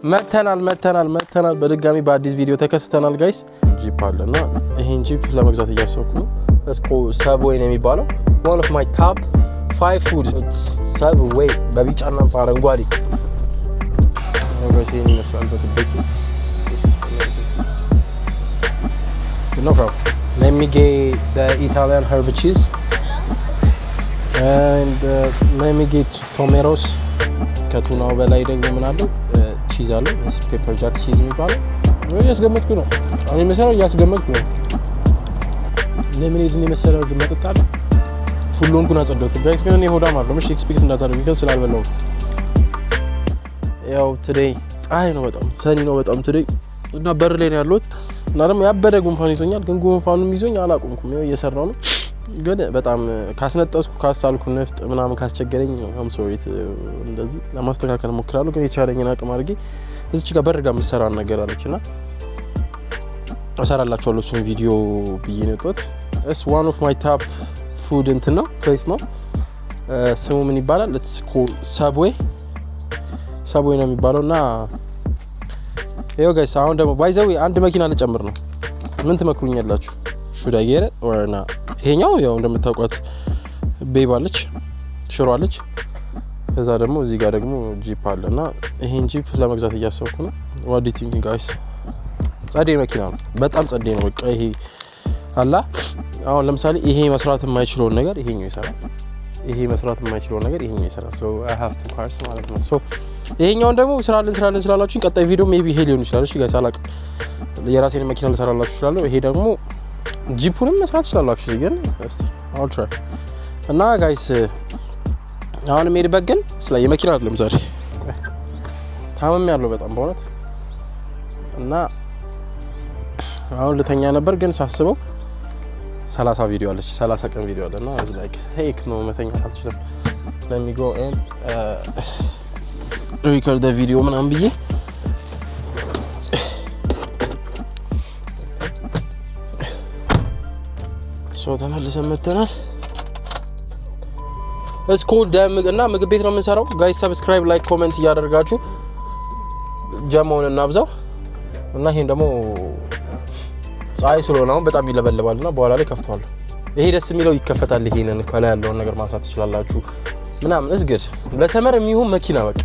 መተናል በድጋሚ በአዲስ ቪዲዮ ተከስተናል ጋይስ። ጂፕ አለና ይሄን ጂፕ ለመግዛት እያሰብኩ ነው። እስኮ ሰብዌይ ነው የሚባለው። one of my top 5 food ሰብዌይ በቢጫና በአረንጓዴ ጋይስ ይሄን ይመስላል በቤቱ። No problem. Let me get the Italian herb cheese and let me get tomatoes. ከቱናው በላይ ደግሞ ምን አለው ቺዝ አለ ፔፐር ጃክ ቺዝ የሚባለው ያስገመጥኩ ነው። እኔ መሰለው ያስገመጥኩ ነው። ለምን ይሄን መሰለው መጠጣለ ሁሉን ኩና ጸደውት ጋይስ ግን እኔ ሆዳም አይደለም። እሺ ኤክስፔክት እንዳታደርጉ ይከስ ስላልበላው ያው ቱዴይ ፀሐይ ነው በጣም ሰኒ ነው በጣም ቱዴይ እና በር ላይ ነው ያለሁት እና ደግሞ ያበደ ጉንፋን ይዞኛል። ግን ጉንፋኑም ይዞኝ አላቆምኩም ነው እየሰራው ነው። ግን በጣም ካስነጠስኩ ካሳልኩ ነፍጥ ምናምን ካስቸገረኝ I'm sorry እንደዚህ ለማስተካከል ሞክራለሁ። ግን የቻለኝን አቅም አድርጌ እዚች ጋር በርጋ መሰራ ነገር አለችና አሰራላችኋለሁ እሱን ቪዲዮ ብዬ ነው የወጣሁት። it's one of my top food እንትን ነው ፕሌስ ነው። ስሙ ምን ይባላል? it's called ሰብዌይ ነው የሚባለውና ይኸው ጋይስ አሁን ደግሞ ባይዘው አንድ መኪና ልጨምር ነው። ምን ትመክሩኛላችሁ? should I get it or not? ይሄኛው ያው እንደምታውቁት ቤባለች ሽሯለች። ከዛ ደግሞ እዚህ ጋር ደግሞ ጂፕ አለና ይሄን ጂፕ ለመግዛት እያሰብኩ ነው። what do you think guys? ጸዴ መኪና ነው በጣም ጸዴ ነው። በቃ ይሄ አላ አሁን ለምሳሌ ይሄ መስራት የማይችለው ነገር ይሄኛው ይሰራል። ይሄ መስራት የማይችለው ነገር ይሄኛው ይሰራል። so I have two cars ማለት ነው። so ይሄኛውን ደግሞ ስራልን ስላላችሁ ቀጣይ ቪዲዮ ሜቢ ይሄ ሊሆን ይችላል። እሺ ጋይስ አላቅም የራሴን መኪና ልሰራላችሁ ይችላል። ይሄ ደግሞ ጂፑንም መስራት ይችላልላችሁ ግን እስቲ I'll try እና ጋይስ አሁን ሜድበግ ግን ስለ የመኪና አይደለም ዛሬ ታመም ያለው በጣም በእውነት እና አሁን ልተኛ ነበር ግን ሳስበው 30 ቪዲዮ አለች 30 ቀን ቪዲዮ አለና I was like ሄክ ነው መተኛ አልችልም let me go and record the video ምናምን ብዬ ሶ ተመልሰን መተናል። እስኮል ደምና ምግብ ቤት ነው የምንሰራው ጋይስ። ሰብስክራይብ ላይክ ኮሜንት እያደረጋችሁ ጀማውን እናብዛው እና ይሄን ደግሞ ፀሐይ ስለሆነ አሁን በጣም ይለበለባልና በኋላ ላይ ከፍቷል። ይሄ ደስ የሚለው ይከፈታል። ይሄንን ከላይ ያለውን ነገር ማሳት ትችላላችሁ ምናምን እስግድ ለሰመር የሚሆን መኪና በቃ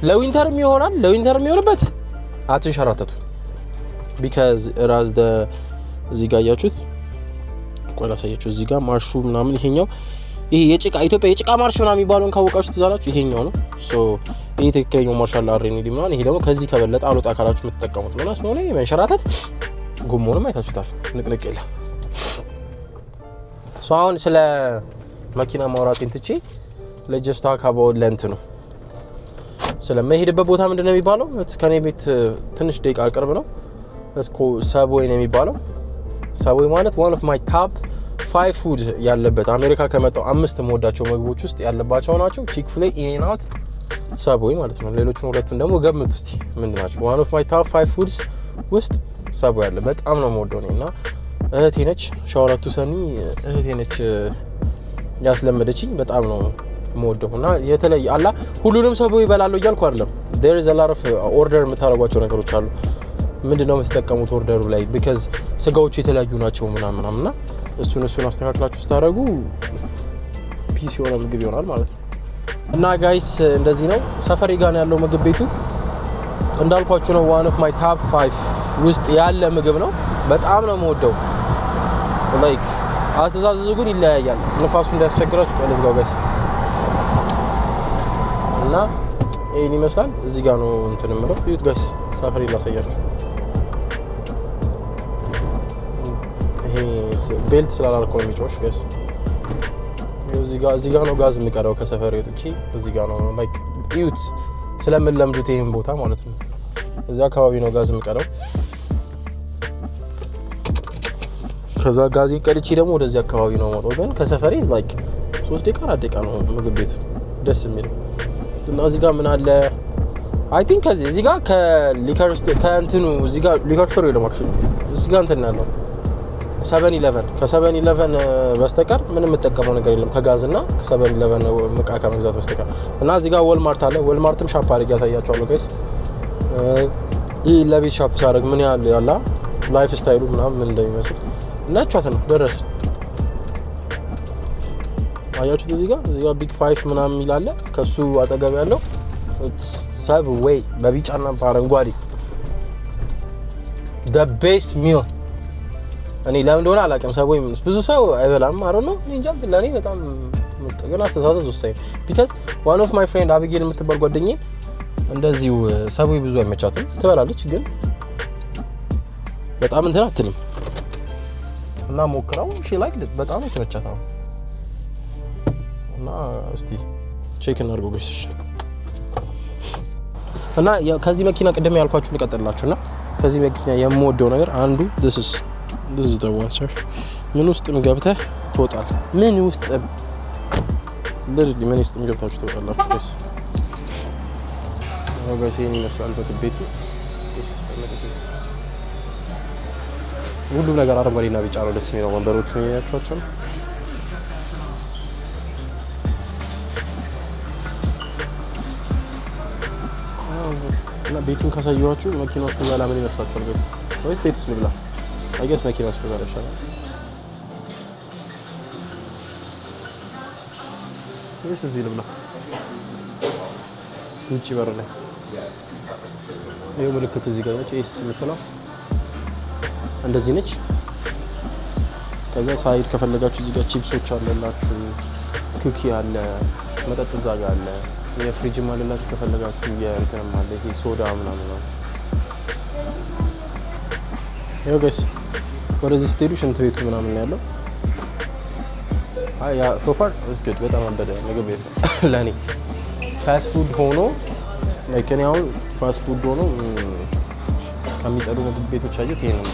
ለዊንተርም ይሆናል። ለዊንተርም ይሆንበት አትንሸራተቱ because ራስ ደ እዚህ ጋር ያያችሁት ቆላ ሳያችሁ እዚህ ጋር ማርሹ ምናምን ይሄኛው ይሄ የጭቃ ኢትዮጵያ የጭቃ ማርሽ ምናምን የሚባለውን ካወቃችሁ ትዛላችሁ ይሄኛው ነው። ሶ ይሄ ትክክለኛው ማርሽ አለ አሬኒ ምናምን። ይሄ ደግሞ ከዚህ ከበለጠ አልወጣ ካላችሁ የምትጠቀሙት ነው። ስለሆነ መንሸራተት ጉሞንም አይታችሁታል ንቅንቅ የለም። ሶ አሁን ስለ መኪና ማውራቴን ትቼ ለጀስት አካባቢው ለእንት ነው ስለማይሄድበት ቦታ ምንድነው የሚባለው? ከኔ ቤት ትንሽ ደቂቃ ቅርብ ነው። እስኮ ሰብዌይ ነው የሚባለው። ሰብዌይ ማለት one of my top 5 food ያለበት አሜሪካ ከመጣው 5 የምወዳቸው ምግቦች ውስጥ ያለባቸው ናቸው። ቺክ-ፊል ኢን አውት ሰብዌይ ማለት ነው። ሌሎቹን ሁለቱን ደግሞ ገምቱ እስቲ ምንድን ናቸው? one of my top 5 foods ውስጥ ሰብዌይ አለ። በጣም ነው የምወደው እኔና እህቴ ነች ሻወራቱ ሰኒ እህቴ ነች ያስለመደችኝ። በጣም ነው የምወደውና የተለየ አላ ሁሉንም ሰብዌይ ይበላሉ እያልኩ አይደለም። there is a lot of order የምታረጓቸው ነገሮች አሉ። ምንድነው የምትጠቀሙት ኦርደሩ ላይ because ስጋዎቹ የተለያዩ ናቸው ምናምንና እሱን አስተካክላችሁ ስታረጉ ፒስ የሆነ ምግብ ይሆናል ማለት ነው። እና ጋይስ እንደዚህ ነው ሰፈሪ ጋር ያለው ምግብ ቤቱ እንዳልኳችሁ ነው። one of my top 5 ውስጥ ያለ ምግብ ነው። በጣም ነው የምወደው። like አስተዛዘዙ ግን ይለያያል። ንፋሱ እንዳያስቸግራችሁ ቀለስ ጋር ጋይስ እና ይሄን ይመስላል። እዚህ ጋር ነው እንትን የምለው ዩት ጋይስ ሰፈሪ ላሳያችሁ። ይሄ ቤልት ስላላልከው የሚጮሽ ጋይስ እዚህ ጋር ነው ጋዝ የሚቀረው ከሰፈሪ ወጥቼ እዚህ ጋር ነው like ዩት ስለምንለምዱት ይሄን ቦታ ማለት ነው። እዛ አካባቢ ነው ጋዝ የሚቀረው። ከዛ ጋዝ ይቀርጪ ደግሞ ወደዚህ አካባቢ ነው ማለት ግን ከሰፈሪ like 3 ደቂቃ 4 ደቂቃ ነው ምግብ ቤቱ ደስ የሚለው። እና እዚህ ጋር ምን አለ አይ ቲንክ እዚህ ጋር ከሊከር ከእንትኑ እዚህ ጋር ሊከር ሾር የለም አክቹሊ እዚህ ጋር እንትን ያለው 711 ከ711 በስተቀር ምንም የምጠቀመው ነገር የለም ከጋዝና ከ711 መቃ ከመግዛት በስተቀር። እና እዚህ ጋር ወልማርት አለ። ወልማርትም ሻፕ አድርጌ ያሳያችኋለሁ ጋይስ። ይህ ለቤት ሻፕ ሳደርግ ምን ያህል ያላ ላይፍ ስታይሉ ምናምን ምን እንደሚመስል እናቻት ነው። ደረስን። አያችሁት? እዚህ ጋር ቢግ 5 ምናምን ይላል። ከሱ አጠገብ ያለው ሰብዌይ በቢጫና በአረንጓዴ the best meal። እኔ ለምን እንደሆነ አላውቅም። ሰብዌይ ብዙ ሰው አይበላም ማለት ነው እንጃ። ለኔ በጣም ግን አስተሳሰብ ወሳኝ because one of my friend አቢጌል የምትባል ጓደኛዬ እንደዚሁ ሰብዌይ ብዙ አይመቻትም። ትበላለች ግን በጣም እንትን አትልም እና ሞክራው she liked it በጣም ተመቻታው እና እስቲ ቼክ እናድርገው ጋይስ። እና ከዚህ መኪና ቅድም ያልኳችሁ ልቀጥላችሁና ከዚህ መኪና የምወደው ነገር አንዱ this is the one sir። ምን ውስጥም ገብተህ ትወጣል። ምን ውስጥም ለዚህ ምን ውስጥም ገብታችሁ ትወጣላችሁ ጋይስ። ጋይስ ይሄን ይመስላል ቤቱ። ሁሉም ነገር አረንጓዴና ቢጫ ነው። ደስ የሚለው ወንበሮቹን ያያችኋቸው ነው። እና ቤቱን ካሳየኋችሁ መኪና ውስጥ ብላ ምን ይመስላችኋል ጋይስ? ወይስ ቤት ውስጥ ልብላ? አይ ገስ መኪና ውስጥ ብላ ይሻላል። ወይስ እዚህ ልብላ? ውጪ በር ላይ ይሄ ምልክት እዚህ ጋር ነች። ኤስ የምትለው እንደዚህ ነች። ከዛ ሳይድ ከፈለጋችሁ እዚህ ጋር ቺፕሶች አለላችሁ፣ ኩኪ አለ፣ መጠጥ እዛ ጋር አለ፣ የፍሪጅም አለላችሁ ከፈለጋችሁ የእንትንም አለ፣ ይሄ ሶዳ ምናምን ነው። ያው ጋይስ ወደዚህ ስትሄዱ ሽንት ቤቱ ምናምን ያለው ያ ሶፋር is good በጣም አንበደ ምግብ ቤት ነው ለኔ። ፋስት ፉድ ሆኖ ለከኔ አሁን ፋስት ፉድ ሆኖ ከሚጸዱ ምግብ ቤቶች አየት ይሄ ነው።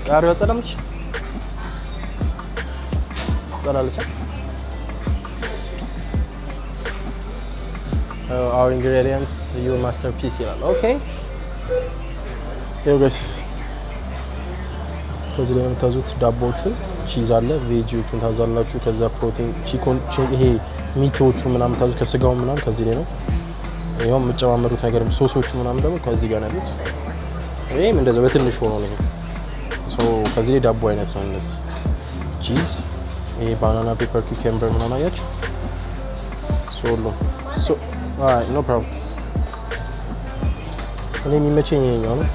ቃሪያ ጸዳለች our ingredients your masterpiece ይላል። ኦኬ ያው ጋይስ ከዚህ ላይ የምታዙት ዳቦዎቹን ቺዝ አለ፣ ቬጂዎቹን ታዛላችሁ። ከዛ ፕሮቲን ቺኮን ይሄ ሚቶቹ ምናምን ታዙ ከስጋው ምናምን ከዚህ ላይ ነው። ይሄው የምጨማመሩት ነገር ሶሶቹ ምናምን ደግሞ ከዚህ ጋር ነው ያሉት። ይሄም እንደዛው በትንሽ ሆኖ ነው። ከዚህ ላይ ዳቦ አይነት ነው እንደዚህ ቺዝ፣ ይሄ ባናና ፔፐር ኩከምበር ምናምን አያችሁ። alright no problem። እኔ የሚመቸኝ ይሄኛው ነው።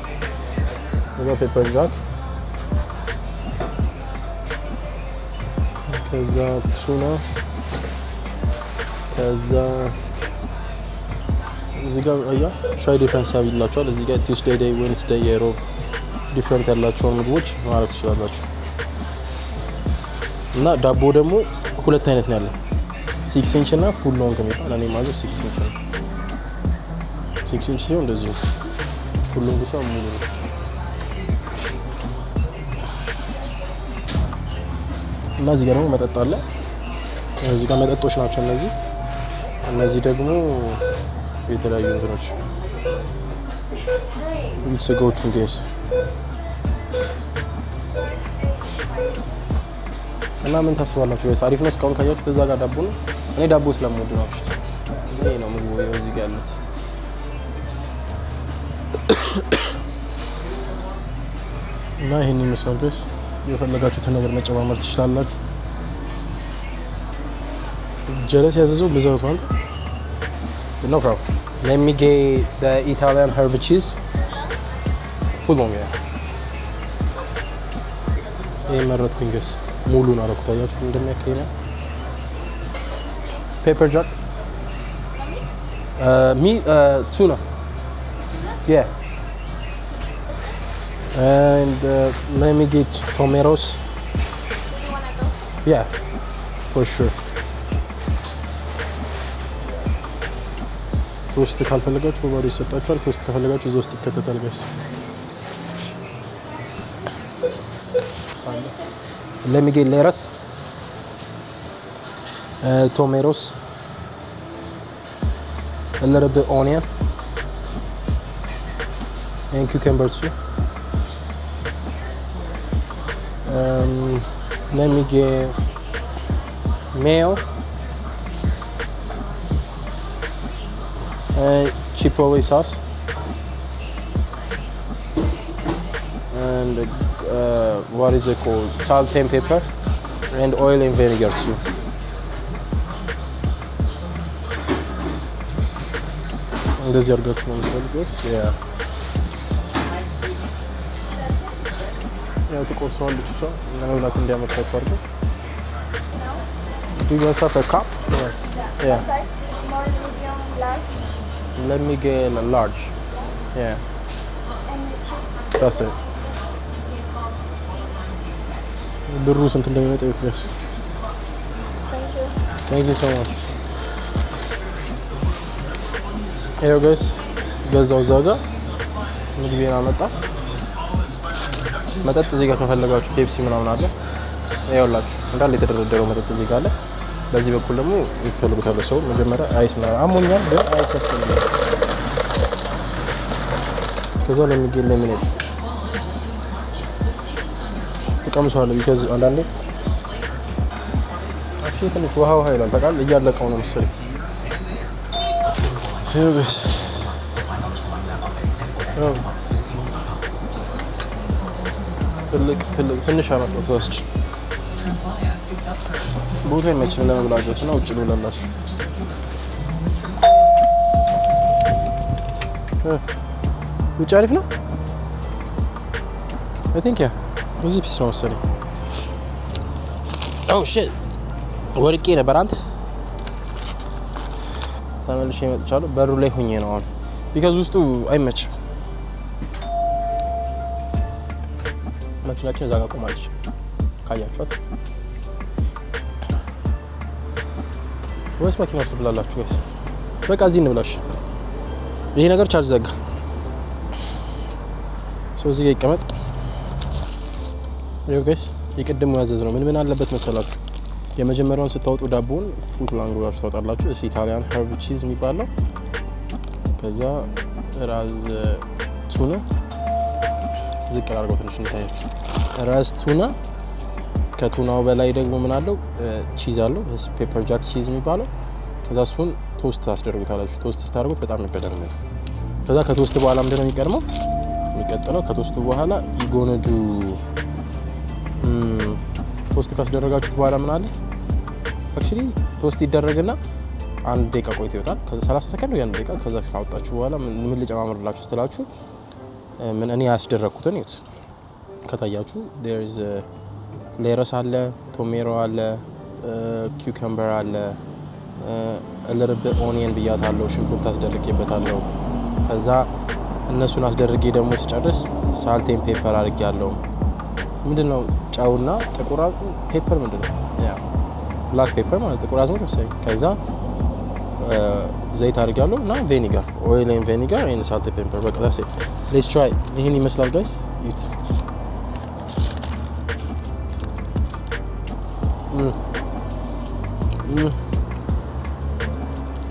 ይሄ ፔፐር ጃክ ከዛ ቱና ከዛ እዚህ ጋር አያ ሻይ ዲፈረንስ ያብላችኋል። እዚህ ጋር ቱስዴይ ዴይ ዌድነስዴይ የሮብ ዲፈረንት ያላቸውን ምግቦች ማለት ትችላላችሁ። እና ዳቦ ደግሞ ሁለት አይነት ነው ያለው 6 ኢንች እና ፉል ሎንግ የሚባል እኔ ማለት 6 ኢንች ነው። 6 ኢንች ሲሆን እንደዚህ ነው። ፉል ሎንግ ሲሆን ሙሉ ነው። እና እዚህ ጋር ደግሞ መጠጥ አለ። እዚህ ጋር መጠጦች ናቸው እነዚህ። እነዚህ ደግሞ የተለያዩ እንትኖች ስጋዎቹን ጌስ እና ምን ታስባላችሁ? ወይስ አሪፍ ነው? እስካሁን ካያችሁ እዛ ጋር ዳቦ ነው። እኔ ዳቦ ስለምወድ ነው። ይሄ ነው ምግቡ እዚህ ጋር ያሉት። እና ይሄን ይመስላል ጋይስ። የፈለጋችሁትን ነገር መጨማመር ትችላላችሁ። ጀለስ ያዘዘው ብዛው አንተ no problem. Let me get the Italian herb cheese. Full long yeah. ይሄ መረጥኩኝ ጋይስ። ሙሉን አረኩት አያችሁት እንደሚያክል ነው። Pepper jack. Tuna. Yeah. And let me get tomatoes. You want those? Yeah, for sure. ቶስት ካልፈለጋችሁ በባዶ ይሰጣችኋል። ቶስት ከፈለጋችሁ እዛ ውስጥ ይከተታል ጋይስ። let me get lettuce, tomatoes, a little bit onion and cucumber too. Let me get mayo, chipotle sauce, and what is it called? Salt and pepper, and oil and vinegar too. እንደዚህ አድርጋችሁ ነው የምትፈልጉት? ያው ትቆርሰዋለች እሷ ለመብላት እንዲያመቻችሁ አድርገው። Do you guys have a cup? Yeah. Size, small, medium, large. Let me get a large. Yeah. And the cheese. That's it. ብሩ ስንት እንደሚመጣ ይወስደስ? Thank you. Thank you so much. Hey guys, ገዛው እዛ ጋር ምግቤን አመጣ። መጠጥ እዚህ ጋር ከፈለጋችሁ ፔፕሲ ምናምን አለ። ይኸውላችሁ እንዳለ የተደረደረው መጠጥ እዚህ ጋር አለ። በዚህ በኩል ደግሞ የምትፈልጉት ያለው ሰው መጀመሪያ አይስ ነው። አሞኛል ግን አይስ ያስፈልጋል። ከዛ ለሚገኝ ለምን ሄድ ተቀምሷል። ቢካዝ አንዳንዴ አክቹሊ ትንሽ ውሃ ይላል ታውቃለህ። እያለቀው ነው መሰለኝ። ይኸውልህ ትንሽ አመጣሁት ወስጅ ቦታ ይመችም ለመብላት ነው። ውጭ ልብላላችሁ። ውጭ አሪፍ ነው። I think yeah እዚህ ፒስ ነው መሰለኝ። Oh shit ወድቄ ነበር። አንተ ተመልሼ መጥቻለሁ። በሩ ላይ ሆኜ ነው አሁን ቢካዝ ውስጡ አይመችም። መኪናችን እዛ ጋር ቆማለች ካያችኋት። ወይስ መኪና ውስጥ ብላላችሁ ጋይስ? በቃ እዚህ እንብላሽ። ይሄ ነገር ቻርጅ ዘጋ። እዚህ ጋር ይቀመጥ። ይኸው ጋይስ የቅድሙ ያዘዝ ነው። ምን አለበት መሰላችሁ? የመጀመሪያውን ስታወጡ ዳቦውን ፉት ላንግ ብላችሁ ታወጣላችሁ። እዚህ ኢታሊያን ኸርብ ቺዝ የሚባለው። ከዛ ራዝ ቱና ዝቅ አድርገው ትንሽ እንታያችሁ። ራዝ ቱና፣ ከቱናው በላይ ደግሞ ምን አለው? ቺዝ አለው። ፔፐር ጃክ ቺዝ የሚባለው። ከዛ እሱን ቶስት ታስደርጉታላችሁ። ቶስት ስታደርጉት በጣም ይበላል። ከዛ ከቶስት በኋላ ምንድን ነው የሚቀድመው? የሚቀጥለው ከቶስቱ በኋላ ይጎነዱ ቶስት ካስደረጋችሁት በኋላ ምን አለ? አክቹሊ ቶስት ይደረግና አንድ ደቂቃ ቆይቶ ይወጣል። ከዛ 30 ሰከንድ ወይ አንድ ደቂቃ። ከዛ ካወጣችሁ በኋላ ምን ልጨማምርላችሁ ስትላችሁ ምን እኔ ያስደረኩትን ይዩት። ከታያችሁ there is ሌረስ አለ፣ ቶሜሮ አለ፣ ኪውከምበር አለ፣ a little bit onion ብያታለሁ፣ ሽንኩርት አስደርጌበታለሁ። ከዛ እነሱን አስደርጌ ደግሞ ስጨርስ ሳልት ኤንድ ፔፐር አድርጌያለሁ። ምንድነው ጫውና ጥቁር ፔፐር ምንድነው? ያ ብላክ ፔፐር ማለት ጥቁር አዝሙድ መሰለኝ። ከዛ ዘይት አድርጌያለሁ እና ቪኒጋር፣ ኦይል ኤንድ ቪኒጋር ኤንድ ሳልት ኤንድ ፔፐር። በቃ that's it. Let's try. ይሄን ይመስላል ጋይስ። ዩት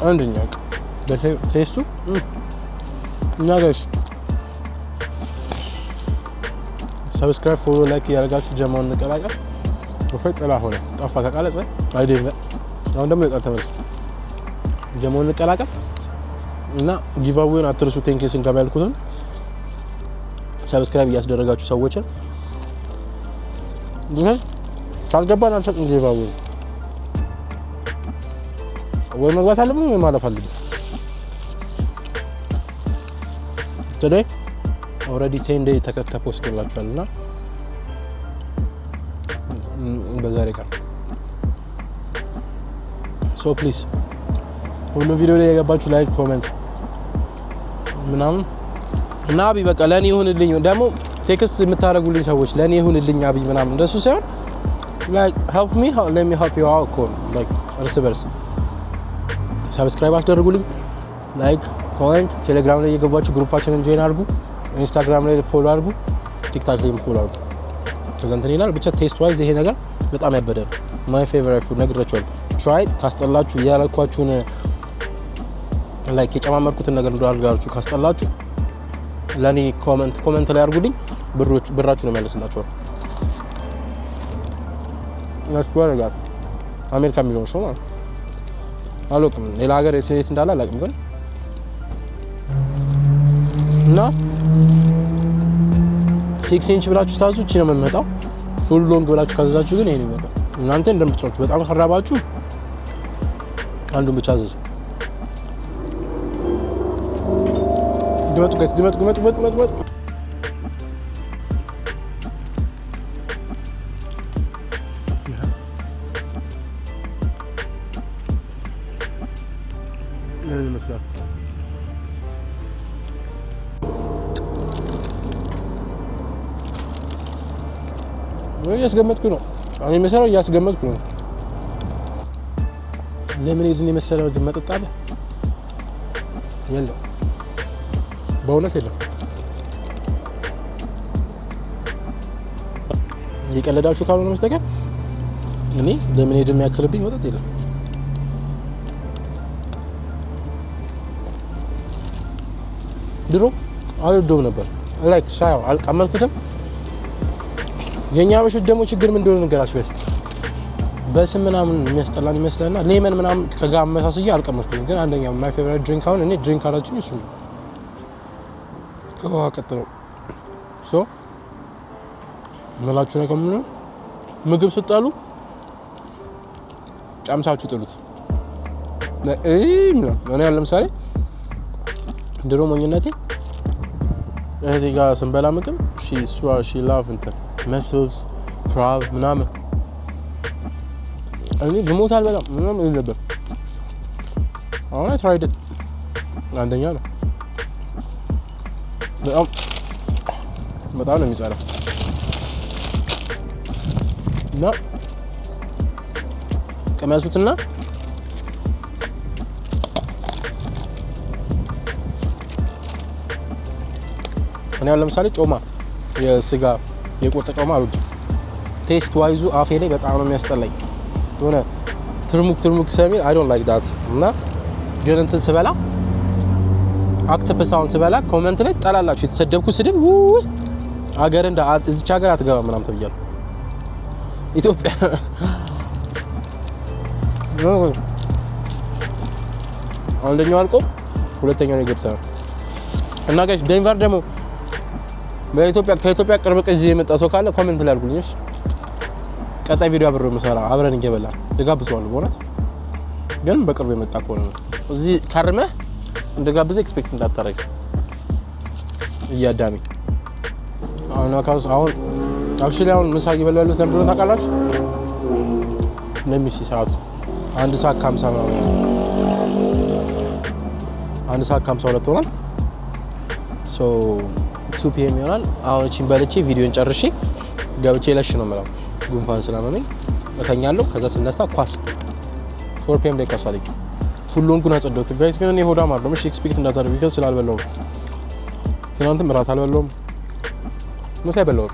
አንደኛ ቴስቱ እና ጋይስ ሰብስክራይብ፣ ፎሎ፣ ላይክ ያደርጋችሁ ጀማውን እንቀላቀል። ወፈር ጥላ ሆነ ጠፋ ተቃለጸ አይደል? አሁን ደግሞ ይጣል ተመልሶ ጀማውን እንቀላቀል እና ጊቫዌውን አትርሱ። ቴንኪስ እንከባልኩትን ሰብስክራይብ እያስደረጋችሁ ሰዎችን ይሄ ካልገባን አልሰጥም። ጊቫዌው ወይ መግባት አለብን ወይ ማለፍ አለብን። today already 10 days ተከታተላችኋል እና በዛሬ ቀን so please ሁሉ ቪዲዮ ላይ የገባችሁ ላይክ፣ ኮሜንት ምናምን እና አቢ በቃ ለኔ ይሁንልኝ። ደግሞ ቴክስት የምታረጉልኝ ሰዎች ለኔ ይሁንልኝ አቢ ምናምን እንደሱ ሳይሆን like help me let me help you out ኮል like እርስ በርስ ሰብስክራይብ አስደርጉልኝ፣ ላይክ፣ ኮሜንት። ቴሌግራም ላይ የገባችሁ ግሩፓችንን ጆይን አድርጉ። ኢንስታግራም ላይ ፎሎ አድርጉ። ቲክታክ ላይ ፎሎ አድርጉ። ከዛ እንትን ይላል ብቻ ቴስት ዋይዝ ይሄ ነገር በጣም ያበደ ማይ ፌቨራይት ፉድ ነግራችኋለሁ። ትራይ ካስጠላችሁ ያላልኳችሁን ላይክ የጨማመርኩትን ነገር እንዳልጋችሁ ካስጠላችሁ ለኔ ኮሜንት ላይ አድርጉልኝ። ብራችሁ ነው መልስላችኋል። ያስወራጋር አሜሪካ የሚሆን ሰው ማለት አሎክም ሌላ ሀገር የት እንዳለ አላውቅም፣ ግን እና 6 ኢንች ብላችሁ ታዙ እቺ ነው የምትመጣው። ፉል ሎንግ ብላችሁ ካዘዛችሁ ግን ይሄ ነው የሚመጣው። እናንተ እንደምትጫወቱ በጣም ከራባችሁ አንዱን ብቻ አዘዙ። ግመጡ። ምን ይመስላል? እያስገመጥኩ ነው። አሁን የመሰለው እያስገመጥኩ ነው። ለምን ሄድን የመሰለው መጠጥ አለ? የለም፣ በእውነት የለም። እየቀለዳችሁ ካልሆነ በስተቀር እኔ ለምን ሄድን የሚያክልብኝ መጠጥ የለም። ድሮ አልወደውም ነበር። ላይክ ሳይው አልቀመስኩትም። የኛ አበሾች ደግሞ ችግር ምን እንደሆነ ነገራችሁ ወይስ በስም ምናምን የሚያስጠላን ይመስላልና ሌመን ምናምን ከጋ አመሳስዬ አልቀመስኩትም። ግን አንደኛው ማይ ፌቨራይት ድሪንክ አሁን እኔ ድሪንክ አላችሁ እሱ ነው። ቀጥሎ ሶ መላችሁ ነው ከምን ምግብ ስጣሉ ጫምሳችሁ ጥሉት። እኔ ለምሳሌ ድሮ ሞኝነቴ እህቴ ጋር ስንበላ ምግብ ሺ ላቭ እንትን መስልስ ክራብ ምናምን እኔ ብሞት አልበላም ምናምን ይል ነበር። አሁን ትራይድ አንደኛ ነው። በጣም ነው የሚጸራው እና ቀመሱትና እኔ ለምሳሌ ጮማ የስጋ የቆርጠ ጮማ አልወድም። ቴስት ዋይዙ አፌ ላይ በጣም ነው የሚያስጠላኝ። የሆነ ትርሙክ ሰሚል አይ ዶንት ላይክ ዳት እና ግን እንትን ስበላ አክተፐሳውን ስበላ ኮሜንት ላይ ጠላላችሁ የተሰደብኩ ስድብ አገር እንደ እዚች ሀገር አትገባም ምናምን ተብያለሁ። ኢትዮጵያ አንደኛው አልቆ ሁለተኛው ነው ገብተናል እና ጋይስ ዴንቨር ደግሞ ከኢትዮጵያ ቅርብ ቀን እዚህ የመጣ ሰው ካለ ኮሜንት ላይ አድርጉልኝ። እሺ ቀጣይ ቪዲዮ አብረን እንገበላለን። እጋብዘዋለሁ በእውነት ግን በቅርብ የመጣ ከሆነ ነው። እዚህ ካርመህ እንደጋብዘ ኤክስፔክት እንዳታረግ እያዳሚ አሁን አክቹሊ አሁን ምሳ እየበላሁ ያለሁት ለምንድን ነው ታውቃላችሁ? ለሚሲ ሰዓቱ 1 ሰዓት ከ50 ምናምን 1 ሰዓት ከ52 ሆኗል። ሶ 2 PM ይሆናል። አሁን እቺን በልቼ ቪዲዮን ጨርሼ ገብቼ ለሽ ነው የምለው። ጉንፋን ስላመመኝ እተኛለሁ። ከዛ ስነሳ ኳስ 4 PM ላይ ኳስ አለኝ። ሁሉን አጸደውት ጋይስ። ግን እኔ ሆዳም አይደለም። እሺ ኤክስፔክት እንዳታደርጉ ቢካዝ ስላልበላሁ ትናንትም እራት አልበላሁም። ምሳ በላሁ።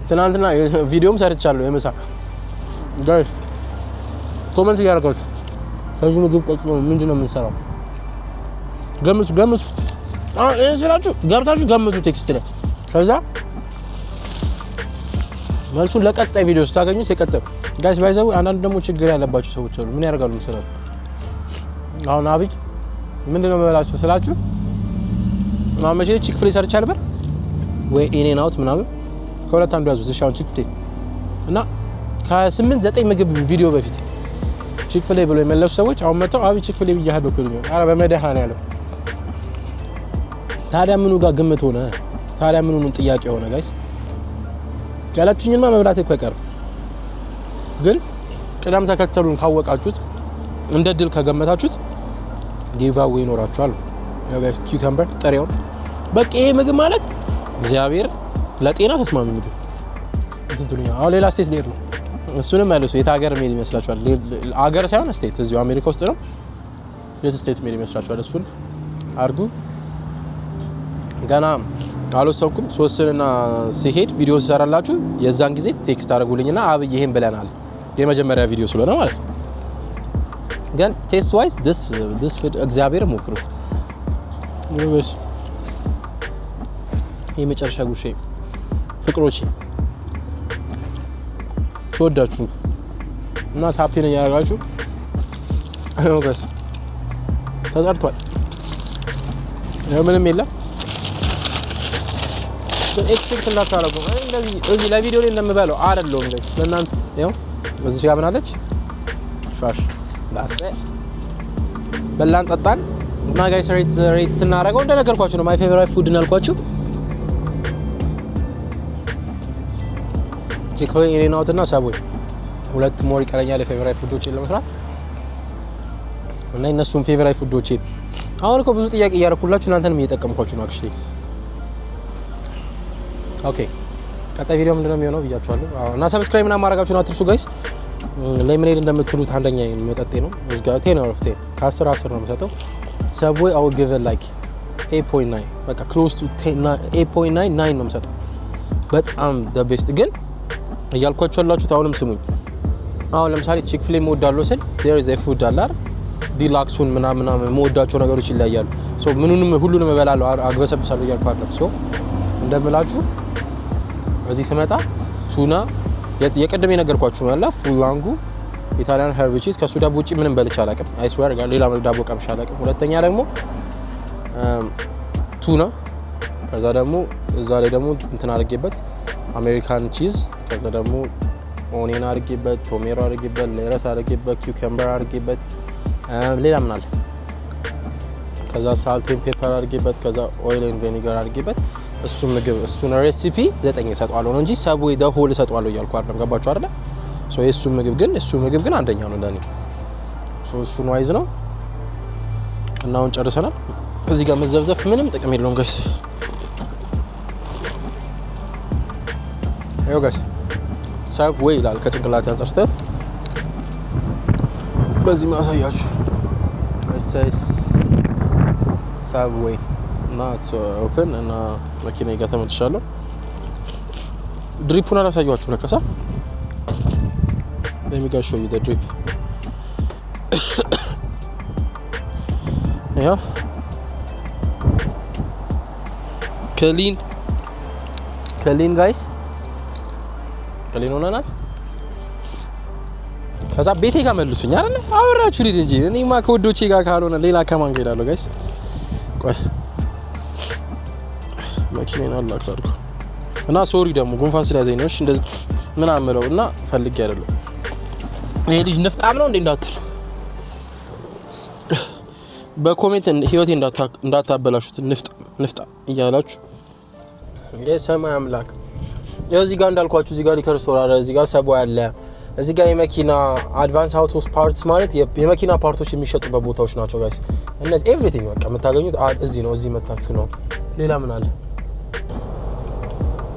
ትናንትና ቪዲዮም ሰርቻለሁ የምሳ ጋይስ። ኮሜንት እያደረጋችሁ ከዚህ ምግብ ቀጥሎ ምንድነው የምንሰራው? ገምቱ። አሁን ስላችሁ ገብታችሁ ገምቱ ቴክስት ላይ። ከዛ መልሱን ለቀጣይ ቪዲዮ ስታገኙት የቀጣዩ ጋይስ ባይዘው። አንዳንድ ደግሞ ችግር ያለባችሁ ሰዎች አሉ። ምን ያደርጋሉ መሰላችሁ? አሁን አብይ ምንድነው መበላችሁ ስላችሁ ማመቼ ቺክፍሌ ሰርቻ ነበር ወይ ኢኔን አውት ምናምን ከሁለት አንዱ ያዙት። እሺ አሁን ቺክፍሌ እና ከ8-9 ምግብ ቪዲዮ በፊት ቺክፍሌ ብሎ የመለሱ ሰዎች አሁን መጣው አብይ ቺክፍሌ ብያለሁ እኮ ነው። አረ በመድኃኒዓለም ታዲያ ምኑ ጋር ግምት ሆነ? ታዲያ ምኑን ጥያቄ ሆነ? ጋይስ ያላችሁኝማ መብላት እኮ አይቀርም። ግን ቅደም ተከተሉን ካወቃችሁት እንደ ድል ከገመታችሁት ጊቫዌ ይኖራችኋል። ያው ጋይስ ኪውከምበር ጥሬው በቃ ይሄ ምግብ ማለት እግዚአብሔር ለጤና ተስማሚ ምግብ እንትንቱኛ። አሁን ሌላ ስቴት ልሄድ ነው። እሱንም መልሱ። የት ሀገር ሜል ይመስላችኋል? ሀገር ሳይሆን ስቴት እዚሁ አሜሪካ ውስጥ ነው። የት ስቴት ሜል ይመስላችኋል? እሱን አርጉ። ገና አልወሰንኩም። ሶስትና ሲሄድ ቪዲዮ ሲሰራላችሁ የዛን ጊዜ ቴክስት አድርጉልኝና አብይ ይሄን ብለናል የመጀመሪያ ቪዲዮ ስለሆነ ማለት ነው። ግን ቴስት ዋይዝ this food እግዚአብሔር ሞክሩት። ወይስ የመጨረሻ ጉሼ ፍቅሮቼ ተወዳችሁ እና ታፒን ያደርጋችሁ ጋይስ ተሰርቷል። ምንም የለም። ግን ኤክስፔክት እንዳታረጉ እንደዚህ እዚህ ለቪዲዮ ላይ እንደምበለው አይደለም ጋይስ ለእናንተ ያው እዚህ ጋር ምን አለች ሻሽ ዳሰ በላን ጠጣን እና ጋይስ ሬት ስናደርገው እንደነገርኳችሁ ነው ማይ ፌቨራይት ፉድ እናልኳችሁ ቺክፍሌ ኢኔናውትና ሳብዌይ ሁለት ሞር ይቀረኛል ፌቨራይት ፉዶችን ለመስራት እና እነሱም ፌቨራይት ፉዶችን አሁን እኮ ብዙ ጥያቄ እያደረኩላችሁ እናንተንም እየጠቀምኳችሁ ነው አክቹሊ ኦኬ ቀጣይ ቪዲዮ ምንድነው የሚሆነው ብያችኋለሁ እና ሰብስክራይብ እና ማድረጋችሁን አትርሱ ጋይስ ሌሞኔድ እንደምትሉት አንደኛ መጠጤ ነው እዚህ ጋር 10 out of 10 ከ10 10 ነው የምሰጠው Subway I will give it like 8.9 በቃ close to 8.99 ነው የምሰጠው በጣም the best ግን እያልኳችሁ ያላችሁት አሁንም ስሙኝ አሁን ለምሳሌ ቺክፍሌ ሞዳለው ስል there is a food አላር ዲላክሱን ምናምን ሞዳቸው ነገሮች ይለያያሉ ሶ ምኑንም ሁሉንም እበላለሁ አግበሰብሳለሁ እያልኩ አይደለም ሶ እንደምላችሁ እዚህ ስመጣ ቱና የቀደም የነገርኳችሁ ነው ያላ ፉላንጉ ኢታሊያን ሄርብ ቺዝ ከሱ ዳቦ ውጪ ምንም በልቼ አላውቅም አይ ስዌር ጋር ሌላ ዳቦ ቀምሼ አላውቅም ሁለተኛ ደግሞ ቱና ከዛ ደግሞ እዛ ላይ ደግሞ እንትን አድርጌበት አሜሪካን ቺዝ ከዛ ደግሞ ኦኒየን አድርጌበት ቶሜሮ አድርጌበት ሌረስ አድርጌበት ኪውከምበር አድርጌበት ሌላ ምን አለ ከዛ ሳልት ኤንድ ፔፐር አድርጌበት ከዛ ኦይል ኤንድ ቪኒገር አድርጌበት እሱ ምግብ እሱን ሬሲፒ 9 ሰጣዋለሁ ነው እንጂ Subway the whole ሰጣዋለሁ እያልኩ አይደለም ገባችሁ አይደለ ሶ እሱ ምግብ ግን አንደኛ ነው ለኔ ሶ እሱ ነው አይዝ ነው እና አሁን ጨርሰናል እዚህ ጋር መዘፍዘፍ ምንም ጥቅም የለውም ጋይስ አዮ ጋይስ Subway ይላል ከጭንቅላት ያንጸርስተት በዚህ ማሳያችሁ እሰይስ Subway not open እና መኪና ጋር ተመልሻለሁ ድሪፑን አላሳያችሁ ለከሳ let me go show you the drip yeah clean guys clean ሆነናል ከዛ ቤቴ ጋር መልሱኝ አይደል አወራችሁ ልጅ እንጂ እኔማ ከወዶቼ ጋር ካልሆነ ሌላ ከማን ጋር ሄዳለሁ ጋይስ ቆይ መኪናን አላክላልኩ እና ሶሪ ደግሞ ጉንፋን ስለያዘኝ ነው እሺ እንደዚህ ምን አመለው እና ፈልጌ አይደለም ይሄ ልጅ ንፍጣም ነው እንዴ እንዳትል በኮሜንት ህይወቴ እንዳታበላሹት ንፍጣ እያላችሁ የሰማይ አምላክ ያው እዚህ ጋር እንዳልኳችሁ እዚህ ጋር ሊከር ስቶር አለ እዚህ ጋር Subway አለ እዚህ ጋር የመኪና አድቫንስ አውቶ ፓርትስ ማለት የመኪና ፓርቶች የሚሸጡበት ቦታዎች ናቸው ጋይስ እነዚህ ኤቭሪቲንግ በቃ የምታገኙት እዚህ ነው እዚህ መታችሁ ነው ሌላ ምን አለ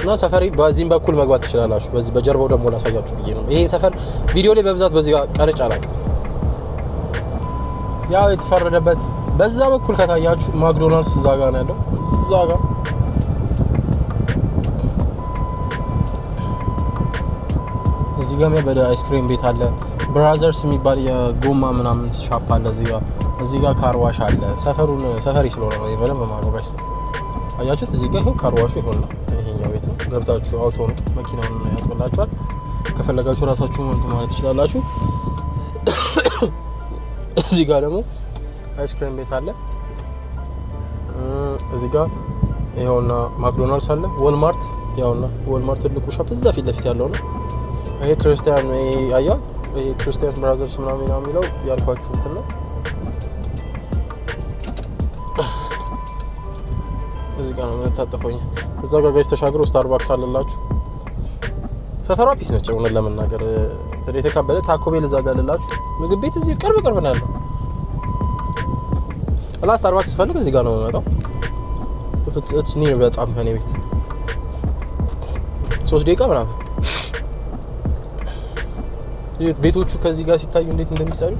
እና ሰፈሪ በዚህም በኩል መግባት ትችላላችሁ በዚህ በጀርባው ደግሞ ላሳያችሁ ብዬ ነው ይሄን ሰፈር ቪዲዮ ላይ በብዛት በዚህ ጋር ቀርጫ አላውቅም ያው የተፈረደበት በዛ በኩል ከታያችሁ ማክዶናልድስ እዛ ጋር ነው ያለው እዛ ጋር እዚህ ጋር በደ አይስክሪም ቤት አለ ብራዘርስ የሚባል የጎማ ምናምን ሻፕ አለ እዚህ ጋር ካርዋሽ አለ ሰፈሪ ስለሆነ ነው ይበለም ማማሩ ጋይስ አያችሁት እዚህ ጋር ይሄው ካርዋሹ ይሆናል ይሄኛው ቤት ነው ገብታችሁ አውቶ ነው መኪናውን ያጥበላችኋል ከፈለጋችሁ ራሳችሁ እንትን ማለት ትችላላችሁ እዚህ ጋር ደግሞ አይስክሪም ቤት አለ እዚህ ጋር ይሄውና ማክዶናልድስ አለ ወልማርት ትልቁ ሻፕ እዛ ፊት ለፊት ያለው ነው ይሄ ክርስቲያን አያ ይሄ ክርስቲያን ብራዘርስ ምናምን የሚለው ያልኳችሁ እንትን ነው እዚህ ጋር ነው ተጣጣፈኝ እዛ ጋር ጋይስ ተሻግሮ ስታርባክስ አለላችሁ ሰፈሯ ፒስ ነች እውነት ለመናገር የተካበለ ታኮ ቤል እዛ ጋር አለላችሁ ምግብ ቤት እዚህ ቅርብ ነው ያለው አላ ስታርባክስ ፈልግ እዚህ ጋር ነው የምመጣው it's near በጣም ከኔ ቤት 3 ደቂቃ ምናምን ቤቶቹ ከዚህ ጋር ሲታዩ እንዴት እንደሚሰሩ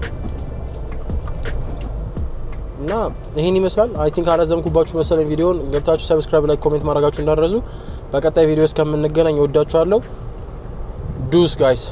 እና ይሄን ይመስላል አይ ቲንክ አላዘምኩባችሁ መሰለኝ ቪዲዮን ገብታችሁ ሰብስክራይብ ላይክ ኮሜንት ማድረጋችሁ እንዳትረሱ በቀጣይ ቪዲዮ እስከምንገናኝ ወዳችኋለሁ ዱስ ጋይስ